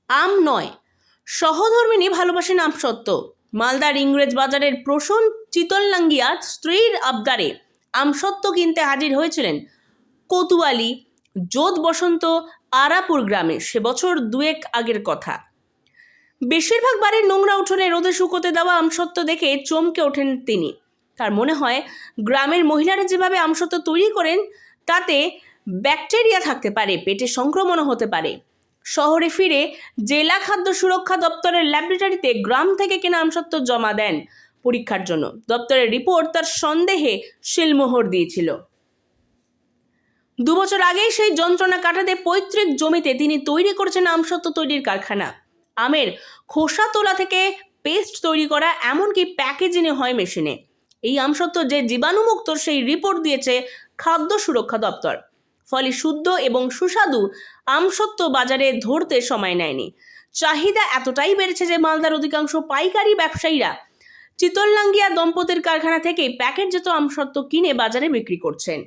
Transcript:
আম নয়, সহধর্মিণী ভালোবাসেন আমসত্ত্ব। মালদার ইংরেজ বাজারের প্রসূন চিতললাঙ্গিয়া স্ত্রীর আবদারে আমসত্ত্ব কিনতে হাজির হয়েছিলেন কোতোয়ালি যোধ বসন্ত আরাপুর গ্রামে। সে বছর দুয়েক আগের কথা। বেশিরভাগ বাড়ির নোংরা উঠোনে রোদে শুকোতে দেওয়া আমসত্ত্ব দেখে চমকে ওঠেন তিনি। তার মনে হয় গ্রামের মহিলারা যেভাবে আমসত্ত্ব তৈরি করেন তাতে ব্যাকটেরিয়া থাকতে পারে, পেটে সংক্রমণও হতে পারে। শহরে ফিরে জেলা খাদ্য সুরক্ষা দপ্তরের ল্যাবরেটরিতে গ্রাম থেকে কেনা আমসত্ত্ব জমা দেন পরীক্ষার জন্য। দপ্তরের রিপোর্ট তার সন্দেহে শিলমোহর দিয়েছিল। 2 বছর আগেই সেই যন্ত্রণা কাটাতে পৈতৃক জমিতে তিনি তৈরি করেছেন আমসত্ত্ব তৈরির কারখানা। আমের খোসা তোলা থেকে পেস্ট তৈরি করা, এমনকি প্যাকেজিংয়ে হয় মেশিনে। এই আমসত্ত্ব যে জীবাণুমুক্ত সেই রিপোর্ট দিয়েছে খাদ্য সুরক্ষা দপ্তর। ফলে শুদ্ধ এবং সুস্বাদু আমসত্ত্ব বাজারে ধরতে সময় নেয়নি। চাহিদা এতটাই বেড়েছে যে মালদার অধিকাংশ পাইকারি ব্যবসায়ীরা চিতললাঙ্গিয়া দম্পতির কারখানা থেকে প্যাকেটজাত আমসত্ত্ব কিনে বাজারে বিক্রি করছেন।